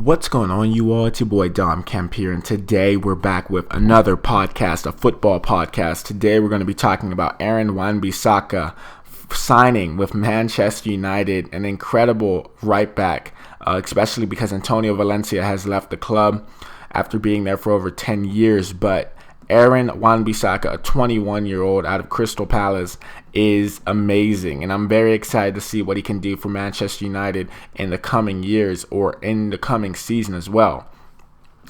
What's going on, you all? It's your boy Dom Kemp here, and today we're back with another podcast, a football podcast. Today we're going to be talking about Wan Bissaka signing with Manchester United, an incredible right back, especially because Antonio Valencia has left the club after being there for over 10 years. But Wan Bissaka, a 21-year-old out of Crystal Palace, is amazing, and I'm very excited to see what he can do for Manchester United in the coming years or in the coming season as well.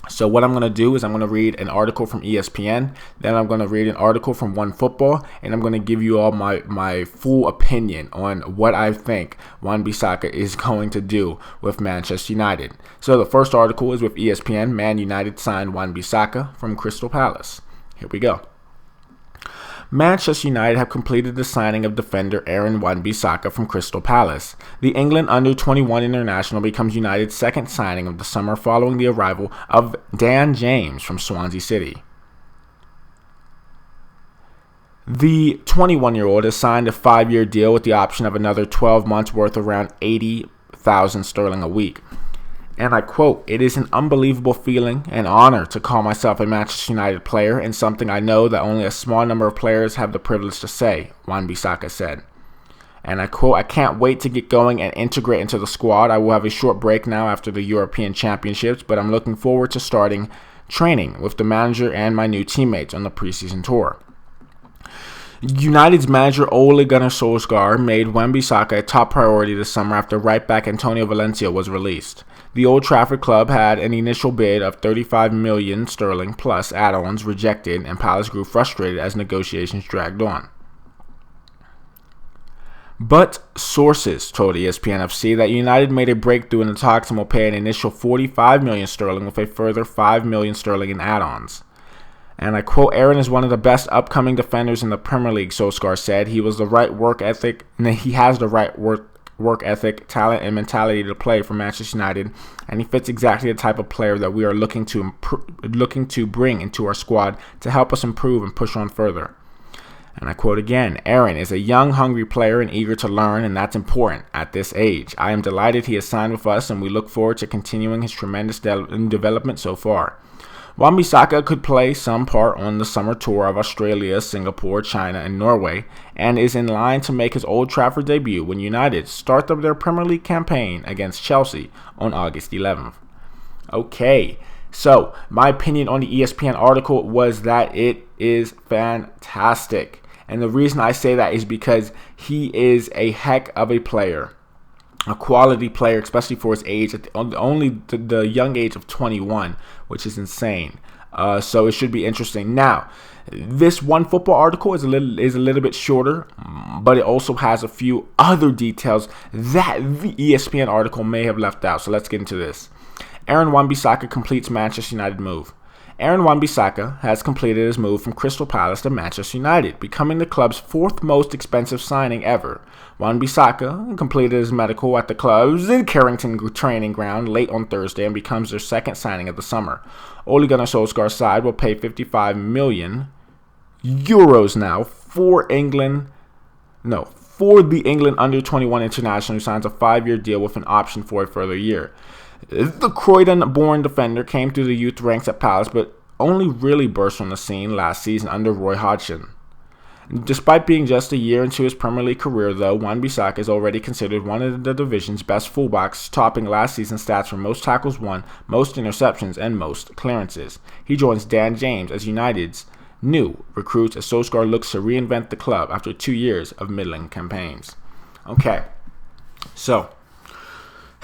So what I'm going to do is I'm going to read an article from ESPN, then I'm going to read an article from One Football, and I'm going to give you all my full opinion on what I think Wan Bissaka is going to do with Manchester United. So the first article is with ESPN. Man United signed Wan Bissaka from Crystal Palace. Here we go. Manchester United have completed the signing of defender Wan Bissaka from Crystal Palace. The England under-21 international becomes United's second signing of the summer following the arrival of Dan James from Swansea City. The 21-year-old has signed a 5-year deal with the option of another 12 months worth around 80,000 sterling a week. And I quote, "It is an unbelievable feeling and honor to call myself a Manchester United player, and something I know that only a small number of players have the privilege to say," Wan Bissaka said. And I quote, "I can't wait to get going and integrate into the squad. I will have a short break now after the European Championships, but I'm looking forward to starting training with the manager and my new teammates on the preseason tour." United's manager Ole Gunnar Solskjaer made Wan Bissaka a top priority this summer after right back Antonio Valencia was released. The Old Trafford club had an initial bid of 35 million sterling plus add-ons rejected, and Palace grew frustrated as negotiations dragged on. But sources told ESPN FC that United made a breakthrough in the talks and will pay an initial 45 million sterling with a further 5 million sterling in add-ons. And I quote, "Aaron is one of the best upcoming defenders in the Premier League," Solskjaer said. He has the right work ethic, talent, and mentality to play for Manchester United, and he fits exactly the type of player that we are looking to bring into our squad to help us improve and push on further. And I quote again, "Aaron is a young, hungry player and eager to learn, and that's important at this age. I am delighted he has signed with us, and we look forward to continuing his tremendous development so far." Wan Bissaka could play some part on the summer tour of Australia, Singapore, China, and Norway, and is in line to make his Old Trafford debut when United start their Premier League campaign against Chelsea on August 11th. Okay, so my opinion on the ESPN article was that it is fantastic. And the reason I say that is because he is a heck of a player. A quality player, especially for his age, at only the young age of 21, which is insane. So it should be interesting. Now, this One Football article is a little bit shorter, but it also has a few other details that the ESPN article may have left out. So let's get into this. Wan Bissaka completes Manchester United move. Wan Bissaka has completed his move from Crystal Palace to Manchester United, becoming the club's fourth most expensive signing ever. Wan Bissaka completed his medical at the club's Carrington training ground late on Thursday and becomes their second signing of the summer. Ole Gunnar Solskjaer's side will pay 55 million euros now for the England under-21 international who signs a 5-year deal with an option for a further year. The Croydon-born defender came through the youth ranks at Palace, but only really burst on the scene last season under Roy Hodgson. Despite being just a year into his Premier League career, though, Wan Bissaka is already considered one of the division's best fullbacks, topping last season's stats for most tackles won, most interceptions, and most clearances. He joins Dan James as United's new recruits as Solskjaer looks to reinvent the club after 2 years of middling campaigns. Okay, so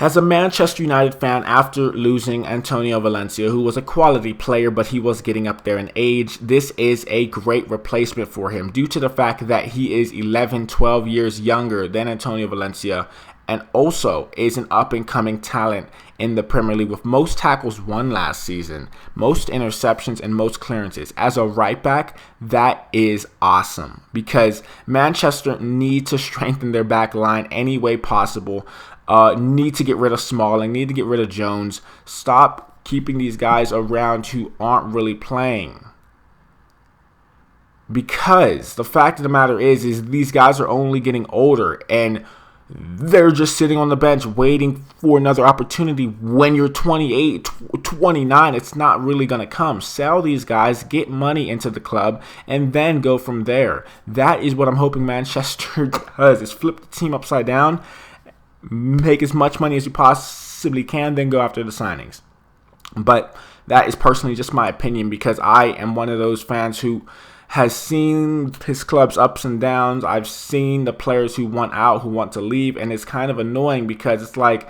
as a Manchester United fan, after losing Antonio Valencia, who was a quality player, but he was getting up there in age, this is a great replacement for him due to the fact that he is 12 years younger than Antonio Valencia and also is an up-and-coming talent in the Premier League with most tackles won last season, most interceptions, and most clearances. As a right back, that is awesome because Manchester need to strengthen their back line any way possible. Need to get rid of Smalling, need to get rid of Jones. Stop keeping these guys around who aren't really playing. Because the fact of the matter is these guys are only getting older, and they're just sitting on the bench waiting for another opportunity. When you're 28, 29, it's not really going to come. Sell these guys, get money into the club, and then go from there. That is what I'm hoping Manchester does, is flip the team upside down, make as much money as you possibly can, then go after the signings. But that is personally just my opinion, because I am one of those fans who has seen his club's ups and downs. I've seen the players who want out, who want to leave, and it's kind of annoying because it's like,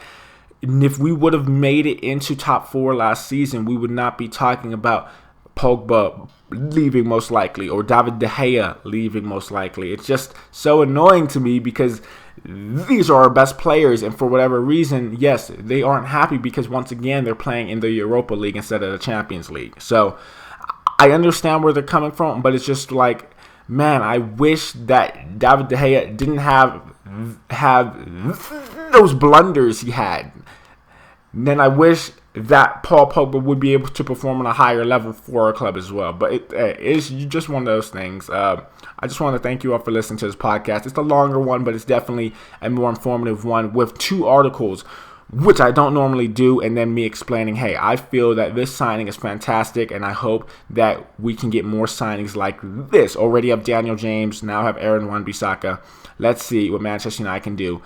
if we would have made it into top 4 last season, we would not be talking about Pogba leaving most likely or David De Gea leaving most likely. It's just so annoying to me because these are our best players, and for whatever reason, yes, they aren't happy because once again they're playing in the Europa League instead of the Champions League. So I understand where they're coming from, but it's just like, man, I wish that David De Gea didn't have those blunders he had. Then I wish that Paul Pogba would be able to perform on a higher level for our club as well. But it's just one of those things. I just want to thank you all for listening to this podcast. It's a longer one, but it's definitely a more informative one with 2 articles, which I don't normally do, and then me explaining, hey, I feel that this signing is fantastic, and I hope that we can get more signings like this. Already have Daniel James, now have Wan Bissaka. Let's see what Manchester United can do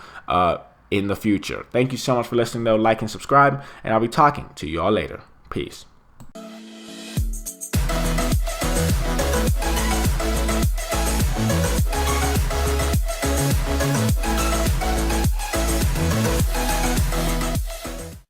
in the future. Thank you so much for listening, though. Like and subscribe, and I'll be talking to you all later. Peace.